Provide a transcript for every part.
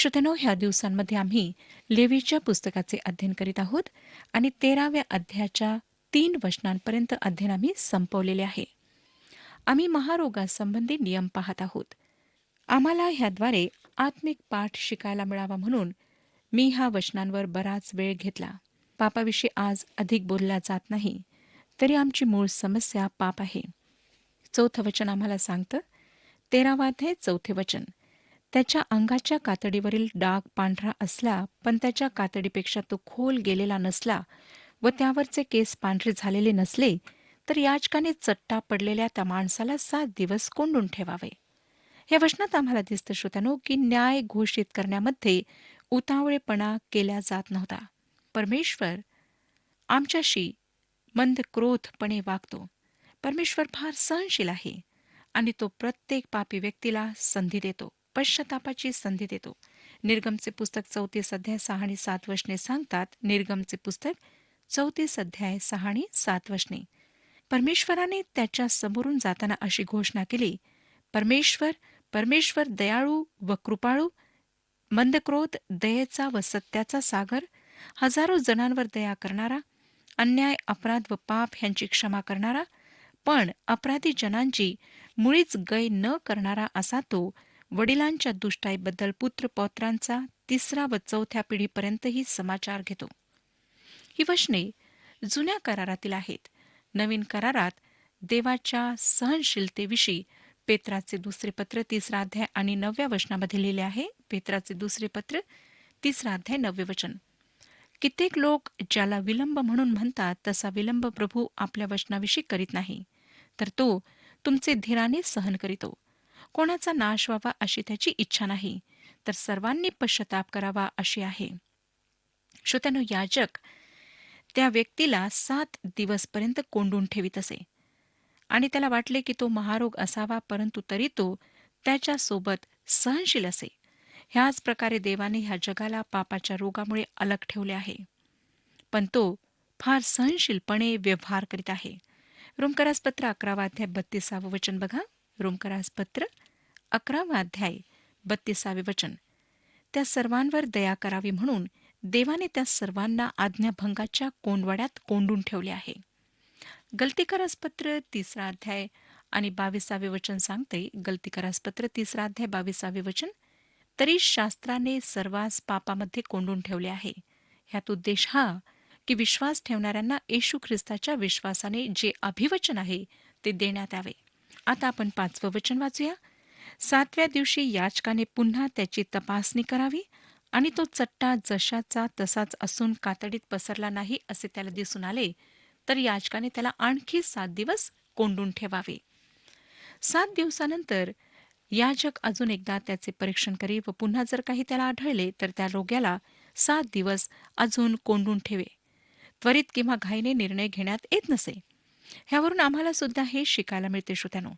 श्रोत्यानो, ह्या दिवसांमध्ये आम्ही लेवीच्या पुस्तकाचे अध्ययन करीत आहोत आणि 13व्या अध्यायाच्या 3 वचनांपर्यंत अध्ययन आम्ही संपवलेले आहे. आम्ही महारोगासंबंधी नियम पाहत आहोत. आम्हाला ह्याद्वारे आत्मिक पाठ शिकायला मिळावा म्हणून मी ह्या वचनांवर बराच वेळ घेतला. पापाविषयी आज अधिक बोलला जात नाही, तरी आमची मूळ समस्या पाप आहे. 4थं वचन आम्हाला सांगतं, 13वा अध्याय 4थे वचन. त्याच्या अंगाच्या कातडीवरील डाग पांढरा असला, पण त्याच्या कातडीपेक्षा तो खोल गेलेला नसला व त्यावरचे केस पांढरे झालेले नसले, तर याजकाने चट्टा पडलेल्या त्या माणसाला 7 दिवस कोंडून ठेवावे. या वचनात आम्हाला दिसतं श्रोत्यानो, की न्याय घोषित करण्यामध्ये उतावळेपणा केला जात नव्हता. परमेश्वर आमच्याशी मंद क्रोधपणे वागतो. परमेश्वर फार सहनशील आहे आणि तो प्रत्येक पापी व्यक्तीला संधी देतो, पश्चातापाची संधी देतो. निर्गमचे पुस्तक 34 अध्याय 6 आणि 7 वचने सांगतात. निर्गमचे पुस्तक 34 अध्याय 6 आणि 7 वचने. परमेश्वराने त्याच्या समोरून जाताना अशी घोषणा केली, परमेश्वर दयाळू व कृपाळू, मंदक्रोध, दयेचा व सत्याचा सागर, हजारो जणांवर दया करणारा, अन्याय, अपराध व पाप ह्यांची क्षमा करणारा, पण अपराधी जनांची मुळीच गय न करणारा असा तो वडिलांच्या दुष्टाईबद्दल पुत्रपौत्रांचा 3रा व 4थ्या पिढीपर्यंतही समाचार घेतो. ही वचने जुन्या करारातील आहेत. नवीन करारात देवाच्या सहनशीलतेविषयी पेत्राचे 2 पत्र 3रा अध्याय आणि 9व्या वचनामध्ये लिहिले आहे. पेत्राचे 2 पत्र 3रा अध्याय 9वे वचन. कित्येक लोक ज्याला विलंब म्हणून म्हणतात, तसा विलंब प्रभू आपल्या वचनाविषयी करीत नाही, तर तो तुमचे धीराने सहन करीतो. कोणाचा नाश व्हावा अशी त्याची इच्छा नाही, तर सर्वांनी पश्चाताप करावा अशी आहे. श्रोत्यानो, याजक त्या व्यक्तीला 7 दिवसपर्यंत कोंडून ठेवीत असे आणि त्याला वाटले की तो महारोग असावा, परंतु तरी तो त्याच्यासोबत सहनशील असे. ह्याच प्रकारे देवाने ह्या जगाला पापाच्या रोगामुळे अलग ठेवले आहे, पण तो फार सहनशीलपणे व्यवहार करीत आहे. रोमकरासपत्र 11वा अध्याय 32वे वचन बघा. रोमकरासपत्र 11वा अध्याय 32वे वचन. त्या सर्वांवर दया करावी म्हणून देवाने त्या सर्वांना आज्ञाभंगाच्या कोंडवाड्यात कोंडून ठेवले आहे. गलतीकरासपत्र 3रा अध्याय आणि 22वे वचन सांगते. गलतीकरासपत्र 3रा अध्याय 22वे वचन. तरी शास्त्राने सर्वांस पापामध्ये कोंडून ठेवले आहे. ह्यात उद्देश हा की विश्वास ठेवणाऱ्यांना येशू ख्रिस्ताच्या विश्वासाने जे अभिवचन आहे ते देण्यात यावे. आता आपण 5वं वचन वाचूया. 7व्या दिवशी याजकाने पुन्हा त्याची तपासणी करावी आणि तो चट्टा जशाचा तसाच असून कातडीत पसरला नाही असे त्याला दिसून आले, तर याजकाने त्याला आणखी 7 दिवस कोंडून ठेवावे. 7 दिवसानंतर याजक अजून एकदा त्याचे परीक्षण करी व पुन्हा जर काही त्याला आढळले, तर त्या रोग्याला 7 दिवस अजून कोंडून ठेवे. त्वरित किंवा घाईने निर्णय घेण्यात येत नसे. ह्यावरून आम्हाला सुद्धा हे शिकायला मिळते श्रोत्यानो.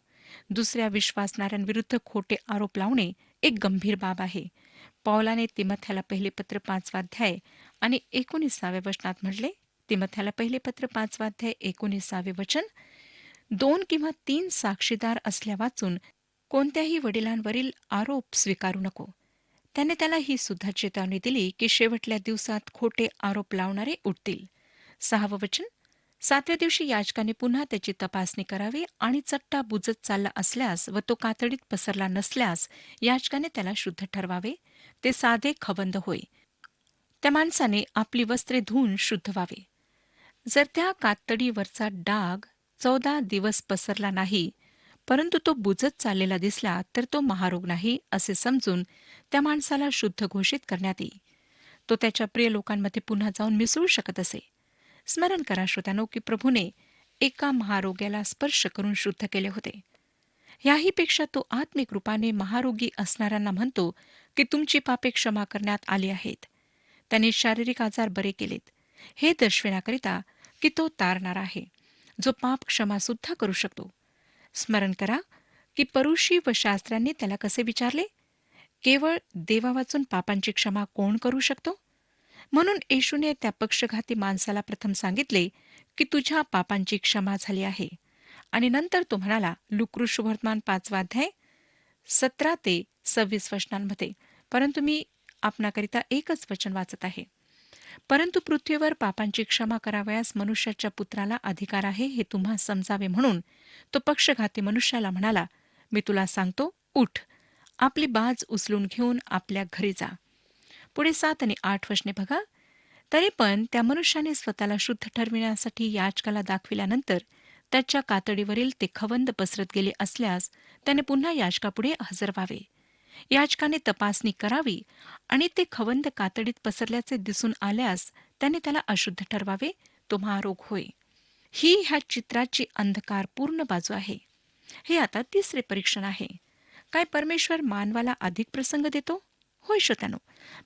दुसऱ्या विश्वासणाऱ्यांविरुद्ध खोटे आरोप लावणे एक गंभीर बाब आहे. पौलाने तिमथ्याला पहिले पत्र 5वा अध्याय आणि 19व्या वचनात म्हटले. तिमथ्याला पहिले पत्र 5वा अध्याय 19वे वचन. 2 किंवा 3 साक्षीदार असल्या वाचून कोणत्याही वडिलांवरील आरोप स्वीकारू नको. त्याने त्याला ही सुद्धा चेतावणी दिली की शेवटल्या दिवसात खोटे आरोप लावणारे उठतील. 6वं वचन. 7व्या दिवशी याजकाने पुन्हा त्याची तपासणी करावी आणि चट्टा बुजत चालला असल्यास व तो कातडीत पसरला नसल्यास याजकाने त्याला शुद्ध ठरवावे. ते साधे खवंद होय. त्या माणसाने आपली वस्त्रे धुवून शुद्ध व्हावे. जर त्या कातडीवरचा डाग 14 दिवस पसरला नाही, परंतु तो बुजत चाललेला दिसला, तर तो महारोग नाही असे समजून त्या माणसाला शुद्ध घोषित करण्यात येई. तो त्याच्या प्रिय लोकांमध्ये पुन्हा जाऊन मिसळू शकत असे. स्मरण करा श्रोत्यानो, की प्रभूने एका महारोग्याला स्पर्श करून शुद्ध केले होते. याहीपेक्षा तो आत्मिक रूपाने महारोगी असणाऱ्यांना म्हणतो की तुमची पापे क्षमा करण्यात आली आहेत. त्याने शारीरिक आजार बरे केलेत, हे दर्शविण्याकरिता की तो तारणारा आहे, जो पाप क्षमा सुद्धा करू शकतो. स्मरण करा की परुषी व शास्त्रांनी त्याला कसे विचारले, केवळ देवा वाचून पापांची क्षमा कोण करू शकतो? म्हणून येशूने त्या पक्षघाती माणसाला प्रथम सांगितले की तुझ्या पापांची क्षमा झाली आहे, आणि नंतर तो म्हणाला लूका शुभवर्तमान 5वा अध्याय 17 ते 26 वचनांमध्ये, परंतु मी आपणाकरिता एकच वचन वाचत आहे. परंतु पृथ्वीवर पापांची क्षमा करावयास मनुष्याच्या पुत्राला अधिकार आहे हे तुम्हा समजावे म्हणून तो पक्षघाती मनुष्याला म्हणाला, मी तुला सांगतो, उठ, आपली बाज उचलून घेऊन आपल्या घरी जा. पुढे 7 आणि 8 वचने बघा. तरी पण त्या मनुष्याने स्वतःला शुद्ध ठरविण्यासाठी याजकाला दाखविल्यानंतर त्याच्या कातडीवरील ते खवंद पसरत गेले असल्यास त्याने पुन्हा याजकापुढे हजर व्हावे. याजकाने तपासणी करावी आणि ते खवंद कातडीत पसरल्याचे दिसून आल्यास त्याने त्याला अशुद्ध ठरवावे, तो महारोग होय. ही ह्या चित्राची अंधकारपूर्ण बाजू आहे. हे आता तिसरे परीक्षण आहे. काय परमेश्वर मानवाला अधिक प्रसंग देतो? होय श्रोत्यानो,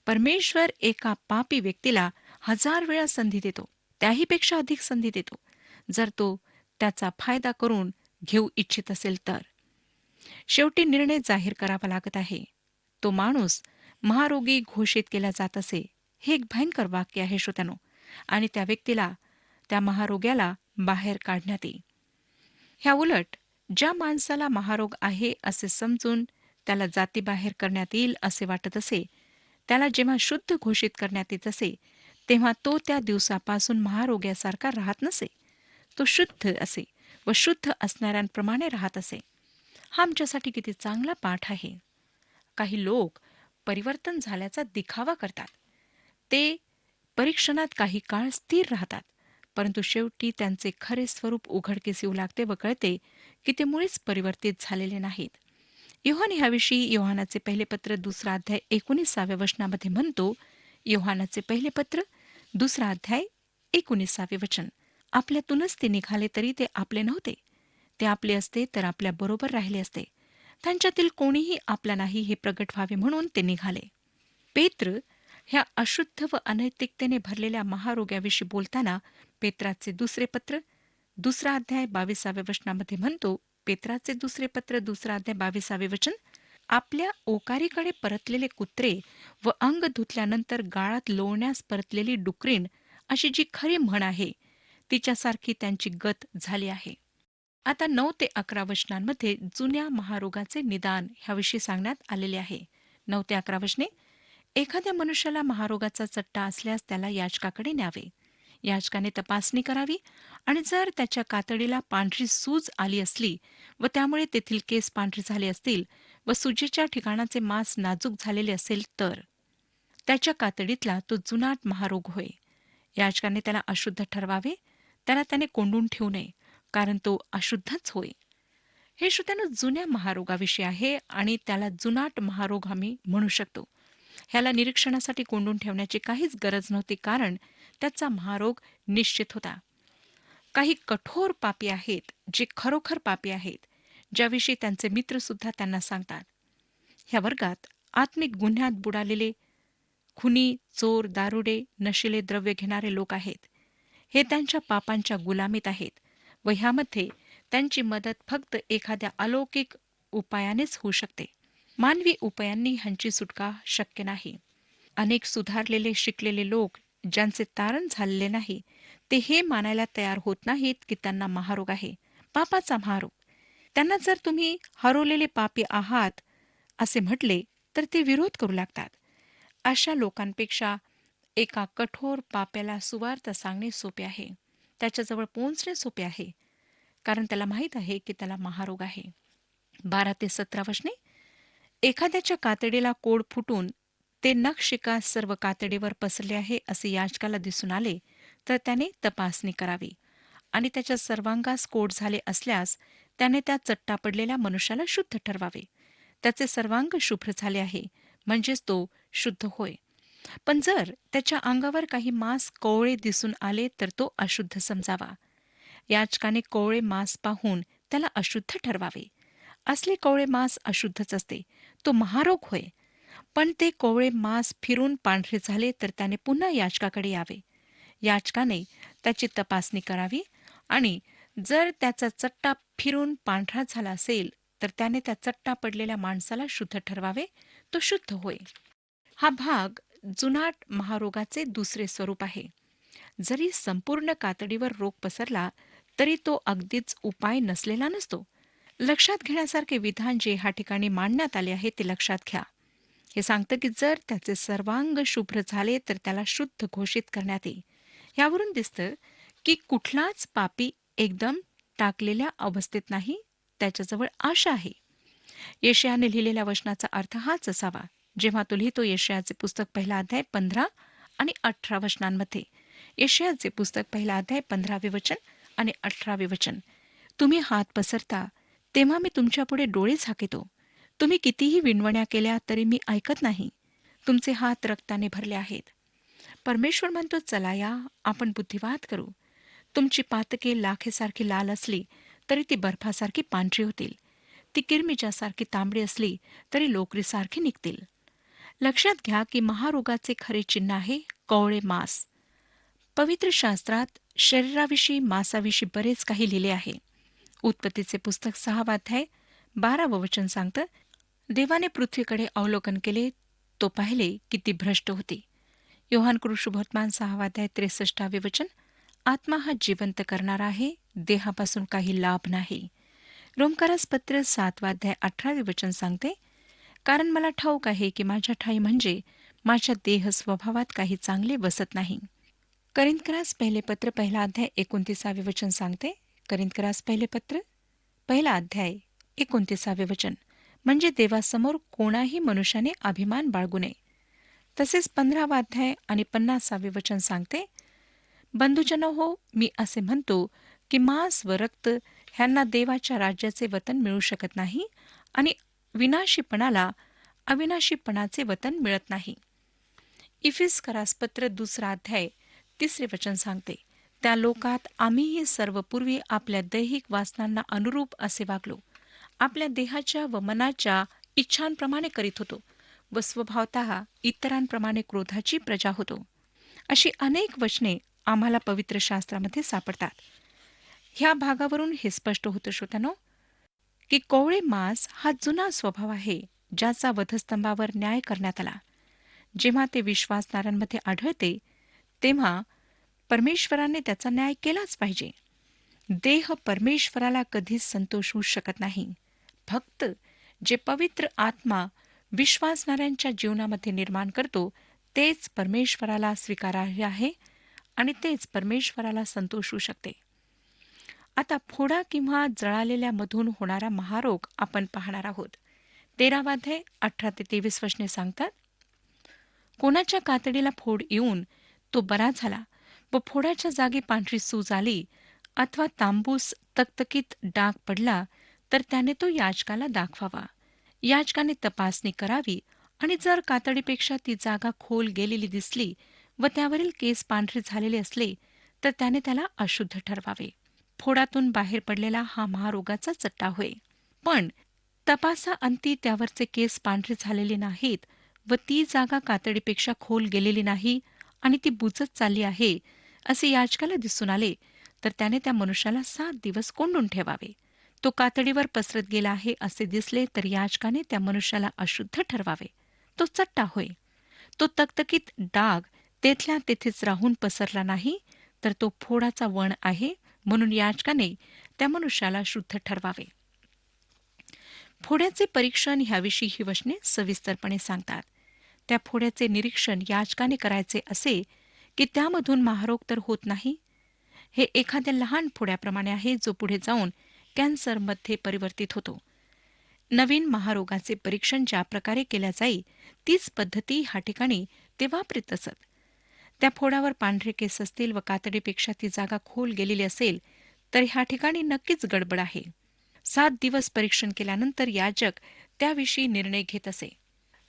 परमेश्वर एका पापी व्यक्तीला 1000 वेळा संधी देतो, त्याहीपेक्षा अधिक संधी देतो, जर तो त्याचा फायदा करून घेऊ इच्छित असेल तर. शेवटी निर्णय जाहीर करावा लागत आहे. तो माणूस महारोगी घोषित केला जात असे. हे एक भयंकर वाक्य आहे श्रोत्यानो, आणि त्या व्यक्तीला, त्या महारोग्याला बाहेर काढण्यात येईल. ह्या उलट ज्या माणसाला महारोग आहे असे समजून त्याला जातीबाहेर करण्यात येईल असे वाटत असे, त्याला जेव्हा शुद्ध घोषित करण्यात येत असे, तेव्हा तो त्या दिवसापासून महारोग्यासारखा राहत नसे. तो शुद्ध असे व शुद्ध असणाऱ्यांप्रमाणे राहत असे. हा आमच्यासाठी किती चांगला पाठ आहे. काही लोक परिवर्तन झाल्याचा दिखावा करतात. ते परीक्षणात काही काळ स्थिर राहतात, परंतु शेवटी त्यांचे खरे स्वरूप उघडकीस येऊ लागते व कळते की ते मुळीच परिवर्तित झालेले नाहीत. योहान ह्याविषयी योहानाचे पहिले पत्र 2 अध्याय 19 वचनामध्ये म्हणतो, योहानाचे पहिले पत्र 2 अध्याय 19 वचन, आपल्यातूनच ते निघाले तरी ते आपले नव्हते. ते आपले असते तर आपल्या बरोबर राहिले असते. त्यांच्यातील कोणीही आपला नाही हे प्रगट व्हावे म्हणून ते निघाले. पेत्र ह्या अशुद्ध व अनैतिकतेने भरलेल्या महारोग्याविषयी बोलताना पेत्राचे दुसरे पत्र 2 अध्याय 22 वचनामध्ये म्हणतो, पेत्राचे दुसरे पत्र 2 अध्याय 22 वचन, आपल्या ओकारीकडे परतलेले कुत्रे व अंग धुतल्यानंतर गाळात लोळण्यास परतलेली डुकरीण अशी जी खरी म्हण आहे, तिच्यासारखी त्यांची गत झाली आहे. आता 9 ते 11 वचनांमध्ये जुन्या महारोगाचे निदान ह्याविषयी सांगण्यात आलेले आहे. 9 ते 11 वचने, एखाद्या मनुष्याला महारोगाचा चट्टा असल्यास त्याला याजकाकडे न्यावे. याजकाने तपासणी करावी आणि जर त्याच्या कातडीला पांढरी सूज आली असली व त्यामुळे तेथील केस पांढरे झाले असतील व सुजेच्या ठिकाणाचे मांस नाजूक झालेले असेल तर त्याच्या कातडीतला तो जुनाट महारोग होय. याजकाने त्याला अशुद्ध ठरवावे, त्याने कोंडून ठेवू नये, कारण तो अशुद्धच होय. हे श्रोत्यानो जुन्या महारोगाविषयी आहे आणि त्याला जुनाट महारोग आम्ही म्हणू शकतो. ह्याला निरीक्षणासाठी कोंडून ठेवण्याची काहीच गरज नव्हती, कारण त्याचा महारोग निश्चित होता. काही कठोर पापी आहेत, जे खरोखर पापी आहेत, ज्याविषयी त्यांचे मित्र सुद्धा त्यांना सांगतात. ह्या वर्गात आत्मिक गुन्ह्यात बुडालेले खुनी, चोर, दारुडे, नशिले द्रव्य घेणारे लोक आहेत. हे त्यांच्या पापांच्या गुलामीत आहेत व ह्यामध्ये त्यांची मदत फक्त एखाद्या अलौकिक उपायानेच होऊ शकते. मानवी उपायांनी ह्यांची सुटका शक्य नाही. अनेक सुधारलेले शिकलेले लोक ज्यांचे तारण झालेले नाही, ते हे मानायला तयार होत नाहीत की त्यांना महारोग आहे, पापाचा महारोग. त्यांना जर तुम्ही हरवलेले पापी आहात असे म्हटले तर ते विरोध करू लागतात. अशा लोकांपेक्षा एका कठोर पाप्याला सुवार्थ सांगणे सोपे आहे. त्याच्याजवळ पोहोचणे सोपे आहे, कारण त्याला माहीत आहे की त्याला महारोग आहे. 12 ते 17 वचने, एखाद्याच्या कातडीला कोड फुटून ते नखशिका सर्व कातडीवर पसरले आहे असे याजकाला दिसून आले तर त्याने तपासणी करावी आणि त्याच्या सर्वांगास कोड झाले असल्यास त्याने त्या चट्टा पडलेल्या मनुष्याला शुद्ध ठरवावे. त्याचे सर्वांग शुभ्र झाले आहे म्हणजेच तो शुद्ध होय. पण जर त्याच्या अंगावर काही मांस कोवळे दिसून आले तर तो अशुद्ध समजावा. याजकाने कोवळे मांस पाहून त्याला अशुद्ध ठरवावे. असले कोवळे मांस अशुद्धच असते, तो महारोग होय. पण ते कोवळे मांस फिरून पांढरे झाले तर त्याने पुन्हा याजकाकडे यावे. याजकाने त्याची तपासणी करावी आणि जर त्याचा चट्टा फिरून पांढरा झाला असेल तर त्याने त्या चट्टा पडलेल्या माणसाला शुद्ध ठरवावे, तो शुद्ध होय. हा भाग जुनाट महारोगाचे दुसरे स्वरूप आहे. जरी संपूर्ण कातडीवर रोग पसरला तरी तो अगदीच उपाय नसलेला नसतो. लक्षात घेण्यासारखे विधान जे ह्या ठिकाणी मांडण्यात आले आहे ते लक्षात घ्या. हे सांगतं की जर त्याचे सर्वांग शुभ्र झाले तर त्याला शुद्ध घोषित करण्यात येईल. यावरून दिसतं की कुठलाच पापी एकदम टाकलेल्या अवस्थेत नाही, त्याच्याजवळ आशा आहे. यशयाने लिहिलेल्या वचनाचा अर्थ हाच असावा. जेव्हा तो लिहितो यशयाचे पुस्तक पहिला अध्याय 15 आणि 18 वचनांमध्ये. यशयाचे पुस्तक पहिला अध्याय 15वे वचन आणि 18वे वचन. तुम्ही हात पसरता तेव्हा मी तुमच्यापुढे डोळे झाकितो. तुम्ही कितीही विणवण्या केल्या तरी मी ऐकत नाही. तुमचे हात रक्ताने भरले आहेत. परमेश्वर म्हणतो, चला या आपण बुद्धिवाद करू. तुमची पातके लाखेसारखी लाल असली तरी ती बर्फासारखी पांढरी होतील. ती किरमिजासारखी तांबडी असली तरी लोकरीसारखी निघतील. लक्षात घ्या की महारोगाचे खरे चिन्ह आहे कोवळे मांस. पवित्र शास्त्रात शरीराविषयी मांसाविषयी बरेच काही लिहिले आहे. उत्पत्तीचे पुस्तक 6 अध्याय 12 वचन सांगतं, देवाने पृथ्वीकडे अवलोकन केले, तो पाहिले की ती भ्रष्ट होती. योहान कृष्णवर्तमान 6 अध्याय 63 वचन, आत्मा हा जिवंत करणारा आहे, देहापासून काही लाभ नाही. रोमकारास पत्र 7 अध्याय 18 वचन सांगते, कारण मला ठाऊक आहे की माझ्या ठाई म्हणजे माझ्या देह स्वभावात काही चांगले बसत नाही. करिंथकरास पहिले पत्र पहिला अध्याय 29 वचन सांगते, करिंथकरास पहिले पत्र पहिला अध्याय 29 वचन, म्हणजे देवासमोर कोणाही मनुष्याने अभिमान बाळगू नये. तसेच 15 अध्याय आणि 50 वचन सांगते, बंधुजन हो, मी असे म्हणतो की मांस व रक्त ह्यांना देवाच्या राज्याचे वतन मिळू शकत नाही आणि विनाशीपणाला अविनाशीपणाचे वतन मिळत नाही. इफिसकरास पत्र 2 अध्याय 3 वचन सांगते, त्या लोकात आम्हीही सर्व पूर्वी आपल्या दैहिक वासनांना अनुरूप असे वागलो, आपल्या देहाच्या व मनाच्या इच्छांप्रमाणे करीत होतो व स्वभावतः इतरांप्रमाणे क्रोधाची प्रजा होतो. अशी अनेक वचने आम्हाला पवित्र शास्त्रामध्ये सापडतात. ह्या भागावरून हे स्पष्ट होतं श्रोत्यानो, की कोवळे मांस हा जुना स्वभाव आहे, ज्याचा वधस्तंभावर न्याय करण्यात आला. जेव्हा ते विश्वासणाऱ्यांमध्ये आढळते तेव्हा परमेश्वराने त्याचा न्याय केलाच पाहिजे. देह परमेश्वराला कधीच संतोष होऊ शकत नाही. फक्त जे पवित्र आत्मा विश्वासणाऱ्यांच्या जीवनामध्ये निर्माण करतो तेच परमेश्वराला स्वीकारार्ह आहे आणि तेच परमेश्वराला संतोष होऊ शकते. आता फोडा किंवा जळालेल्या मधून होणारा महारोग आपण पाहणार आहोत. 13 अध्याय 18 ते 23 वचने सांगतात, कोणाच्या कातडीला फोड येऊन तो बरा झाला व फोडाच्या जागी पांढरी सूज आली अथवा तांबूस तकतकीत डाग पडला तर त्याने तो याजकाला दाखवावा. याजकाने तपासणी करावी आणि जर कातडीपेक्षा ती जागा खोल गेलेली दिसली व त्यावरील केस पांढरे झालेले असले तर त्याने त्याला अशुद्ध ठरवावे. फोडातून बाहेर पडलेला हा महारोगाचा चट्टा होय. पण तपासाअंती त्यावरचे केस पांढरे झालेले नाहीत व ती जागा कातडीपेक्षा खोल गेलेली नाही आणि ती बुजत चालली आहे असे याजकाला दिसून आले तर त्याने त्या मनुष्याला 7 दिवस कोंडून ठेवावे. तो कातडीवर पसरत गेला आहे असे दिसले तर याजकाने त्या मनुष्याला अशुद्ध ठरवावे. तो चट्टा होय. तो तकतकीत डाग तेथल्या तेथेच राहून पसरला नाही तर तो फोडाचा वण आहे, म्हणून याजकाने त्या मनुष्याला शुद्ध ठरवावे. फोड्याचे परीक्षण ह्याविषयी ही वचने सविस्तरपणे सांगतात. त्या फोड्याचे निरीक्षण याजकाने करायचे असे की त्यामधून महारोग तर होत नाही. हे एखाद्या लहान फोड्याप्रमाणे आहे जो पुढे जाऊन कॅन्सरमध्ये परिवर्तित होतो. नवीन महारोगाचे परीक्षण ज्या प्रकारे केल्या जाई तीच पद्धती ह्या ठिकाणी ते वापरीत असत. त्या फोडावर पांढरे केस असतील व कातडीपेक्षा ती जागा खोल गेलेली असेल तर ह्या ठिकाणी नक्कीच गडबड आहे. 7 दिवस परीक्षण केल्यानंतर याजक त्याविषयी निर्णय घेत असे.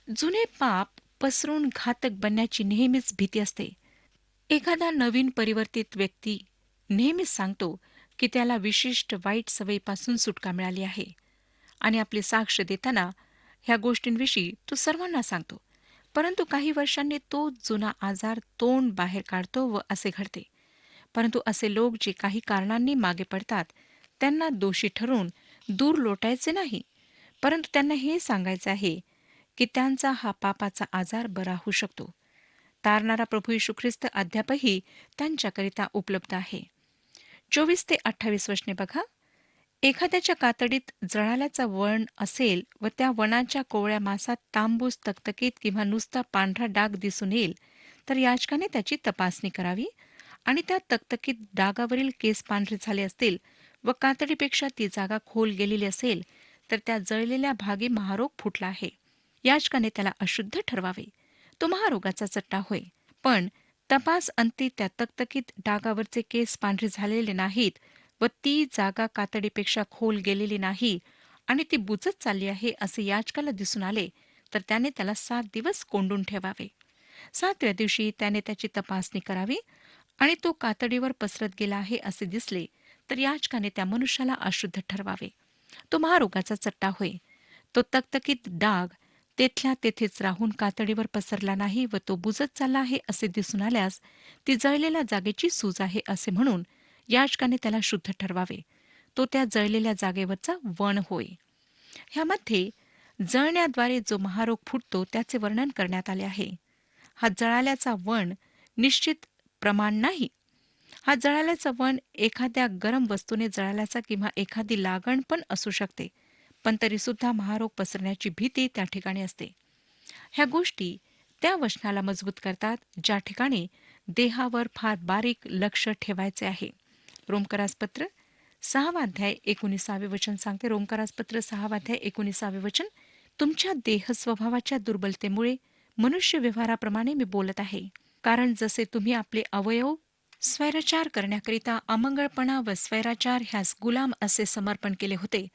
जुने पाप पसरून घातक बनण्याची नेहमीच भीती असते. एखादा नवीन परिवर्तित व्यक्ती नेहमीच सांगतो की त्याला विशिष्ट वाईट सवयीपासून सुटका मिळाली आहे आणि आपली साक्ष देताना ह्या गोष्टींविषयी तो सर्वांना सांगतो. परंतु काही वर्षांनी तो जुना आजार तोंड बाहेर काढतो व असे घडते. परंतु असे लोक जे काही कारणांनी मागे पडतात त्यांना दोषी ठरवून दूर लोटायचे नाही, परंतु त्यांना हे सांगायचे आहे की त्यांचा हा पापाचा आजार बरा होऊ शकतो. तारणारा प्रभू येशू ख्रिस्त अद्यापही त्यांच्याकरिता उपलब्ध आहे. 24 ते 28 वचने बघा. एखाद्याच्या कातडीत जळाल्याचा वण असेल व त्या वणाच्या कोवळ्या मासात तांबूस, तकतकीत किंवा नुसता पांढरा डाग दिसून येईल, तर याचकाने त्याची तपासणी करावी आणि त्या तकतकीत डागावरील केस पांढरे झाले असतील व कातडीपेक्षा ती जागा खोल गेलेली असेल, तर त्या जळलेल्या भागी महारोग फुटला आहे. याचकाने त्याला अशुद्ध ठरवावे. तो महारोगाचा चट्टा होय. पण तपास अंती त्या तकतकीत डागावरचे केस पांढरे झालेले नाहीत व ती जागा कातडीपेक्षा खोल गेलेली नाही आणि ती बुजत चालली आहे असे याचकाला दिसून आले, तर त्याने त्याला 7 दिवस कोंडून ठेवावे. 7व्या दिवशी त्याने त्याची तपासणी करावी आणि तो कातडीवर पसरत गेला आहे असे दिसले, तर याचकाने त्या मनुष्याला अशुद्ध ठरवावे. तो महारोगाचा चट्टा होय. तो तकतकीत डाग तेथल्या तेथेच राहून कातडीवर पसरला नाही व तो बुजत चालला आहे असे दिसून आल्यास ती जळलेल्या जागेची सूज आहे असे म्हणून याचकाने त्याला शुद्ध ठरवावे. तो त्या जळलेल्या जागेवरचा वण होय. ह्यामध्ये जळण्याद्वारे जो महारोग फुटतो त्याचे वर्णन करण्यात आले आहे. हा जळाल्याचा वण निश्चित प्रमाण नाही. हा जळाल्याचा वण एखाद्या गरम वस्तूने जळाल्याचा किंवा एखादी लागण पण असू शकते, पण तरीसुद्धा महारोग पसरण्याची भीती त्या ठिकाणी असते. ह्या गोष्टी त्या वचनाला मजबूत करतात ज्या ठिकाणी देहावर फार बारीक लक्ष ठेवायचे आहे. रोमकरासपत्र 6 अध्याय 19 वचन सांगते. रोमकरासपत्र 6 अध्याय 19 वचन, तुमच्या देह स्वभावाच्या दुर्बलतेमुळे मनुष्य व्यवहाराप्रमाणे मी बोलत आहे. कारण जसे तुम्ही आपले अवयव स्वैराचार करण्याकरिता अमंगळपणा व स्वैराचार ह्यास गुलाम असे समर्पण केले होते,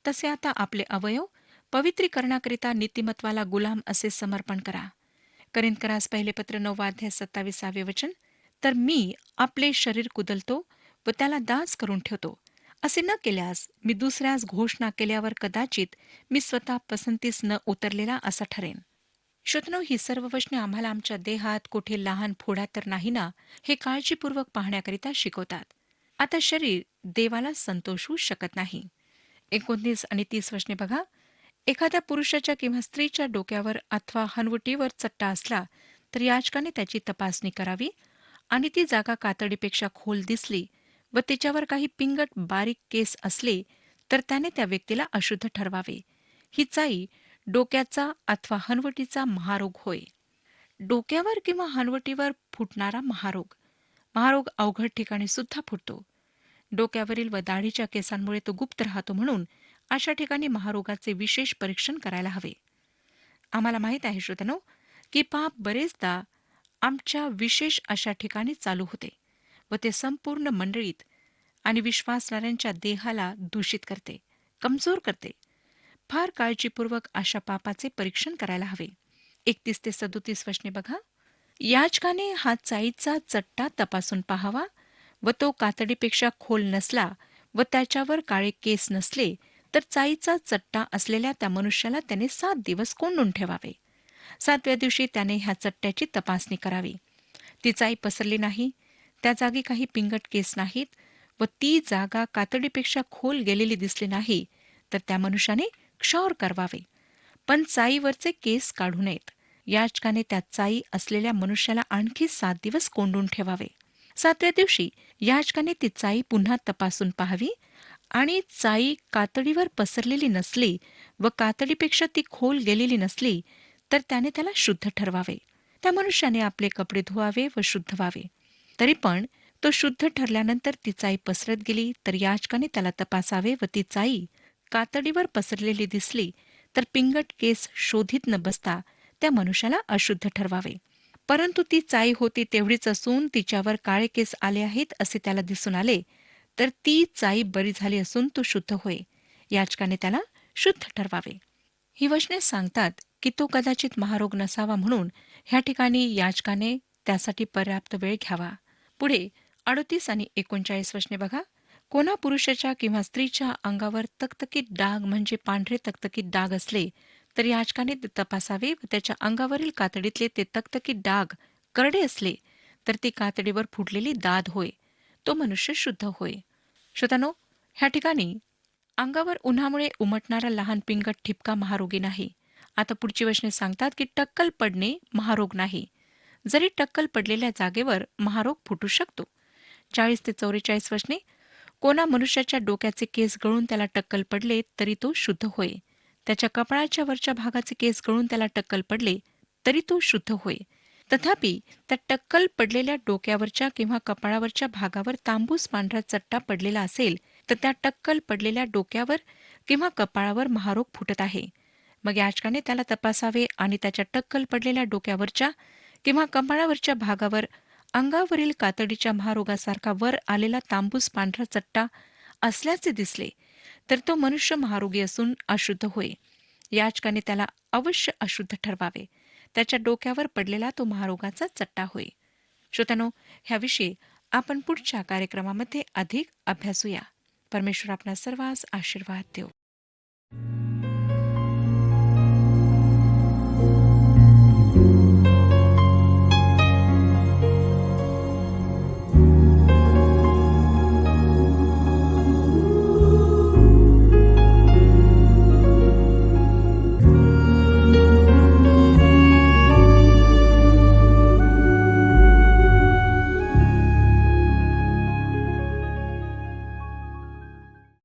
तसे आता आपले अवयव पवित्रीकरणाकरिता नीतिमत्वाला गुलाम असे समर्पण करा. करिंथकरास पहिले पत्र 9 अध्याय 27 वचन, तर मी आपले शरीर कुदलतो व त्याला दास करून ठेवतो. असे न केल्यास मी दुसऱ्यास घोषणा केल्यावर कदाचित मी स्वतः पसंतीस न उतरलेला असा ठरेन. श्रोतनो, ही सर्व वचने आम्हाला आमच्या देहात कुठे लहान फोडा तर नाही ना, हे काळजीपूर्वक पाहण्याकरिता शिकवतात. आता शरीर देवाला संतोषवू शकत नाही. 29 आणि 30 वचने बघा. एखाद्या पुरुषाच्या किंवा स्त्रीच्या डोक्यावर अथवा हनवटीवर चट्टा असला, तर याचकाने त्याची तपासणी करावी आणि ती जागा कातडीपेक्षा खोल दिसली व तिच्यावर काही पिंगट बारीक केस असले, तर त्याने त्या व्यक्तीला अशुद्ध ठरवावे. ही चाई डोक्याचा अथवा हनवटीचा महारोग होय. डोक्यावर किंवा हनवटीवर फुटणारा महारोग. महारोग अवघड ठिकाणी सुद्धा फुटतो. डोक्यावरील व दाढीच्या केसांमुळे तो गुप्त राहतो, म्हणून अशा ठिकाणी महारोगाचे विशेष परीक्षण करायला हवे. आम्हाला माहीत आहे श्रोतनो, की पाप बरेचदा आमच्या विशेष अशा ठिकाणी चालू होते व ते संपूर्ण मंडळीत आणि विश्वासणाऱ्यांच्या देहाला दूषित करते, कमजोर करते. फार काळजीपूर्वक अशा पापाचे परीक्षण करायला हवे. 31 ते 37 वचने बघा. याचकाने हा चाईचा चट्टा तपासून पाहावा व तो कातडीपेक्षा खोल नसला व त्याच्यावर काळे केस नसले, तर चाईचा चट्टा असलेल्या त्या मनुष्याला त्याने 7 दिवस कोंडून ठेवावे. 7व्या दिवशी त्याने ह्या चट्ट्याची तपासणी करावी. ती चाई पसरली नाही, त्या जागी काही पिंगट केस नाहीत व ती जागा कातडीपेक्षा खोल गेलेली दिसली नाही, तर त्या मनुष्याने क्षौर करवावे, पण चाईवरचे केस काढू नयेत. याचकाने त्या चाई असलेल्या मनुष्याला आणखी 7 दिवस कोंडून ठेवावे. 7व्या दिवशी याचकाने ती चाई पुन्हा तपासून पाहावी आणि चाई कातडीवर पसरलेली नसली व कातडीपेक्षा ती खोल गेलेली नसली, तर त्याने त्याला शुद्ध ठरवावे. त्या मनुष्याने आपले कपडे धुवावे व शुद्ध व्हावे. तरी पण तो शुद्ध ठरल्यानंतर ती चाई पसरत गेली, तर याचकाने त्याला तपासावे व ती चाई कातडीवर पसरलेली दिसली, तर पिंगट केस शोधित न बसता त्या मनुष्याला अशुद्ध ठरवावे. परंतु ती चाई होती तेवढीच असून तिच्यावर काळे केस आले आहेत असे त्याला दिसून आले, तर ती चाई बरी झाली असून तो शुद्ध होय. याचकाने त्याला शुद्ध ठरवावे. ही वचने सांगतात की तो कदाचित महारोग नसावा, म्हणून ह्या ठिकाणी याचकाने त्यासाठी पर्याप्त वेळ घ्यावा. पुढे 38 आणि 39 वचने बघा. कोणा पुरुषाच्या किंवा स्त्रीच्या अंगावर तकतकीत डाग म्हणजे पांढरे तकतकीत डाग असले, तर याचकाने ते तपासावे व त्याच्या अंगावरील कातडीतले ते तकतकीत डाग करडे असले, तर ती कातडीवर फुटलेली दाद होय. तो मनुष्य शुद्ध होय. श्रोतांनो, ह्या ठिकाणी अंगावर उन्हामुळे उमटणारा लहान पिंगट ठिपका महारोगी नाही. आता पुढची वचने सांगतात की टक्कल पडणे महारोग नाही, जरी टक्कल पडलेल्या जागेवर महारोग फुटू शकतो. 40 ते 44 वचने. कोणा मनुष्याच्या डोक्याचे केस गळून त्याला टक्कल पडले तरी तो शुद्ध होय. त्याच्या कपाळाच्या वरच्या भागाचे केस गळून त्याला टक्कल पडले तरी तो शुद्ध होय. तथापि त्या टक्कल पडलेल्या डोक्यावरच्या किंवा कपाळावरच्या भागावर तांबूस पांढरा चट्टा पडलेला असेल तर त्या टक्कल पडलेल्या डोक्यावर किंवा कपाळावर महारोग फुटत आहे. मग याचकाने त्याला तपासावे आणि त्याच्या टक्कल पडलेल्या डोक्यावरच्या किंवा कपाळावरच्या भागावर अंगावरील कातडीच्या महारोगासारखा वर आलेला तांबूस पांढरा चट्टा असल्याचे दिसले तर तो मनुष्य महारोगी असून अशुद्ध होय. याचकाने त्याला अवश्य अशुद्ध ठरवावे. त्याच्या डोक्यावर पडलेला तो महारोगाचा चट्टा होय. श्रोत्यानो, ह्याविषयी आपण पुढच्या कार्यक्रमामध्ये अधिक अभ्यासूया. परमेश्वर आपणा सर्वांस आशीर्वाद देव.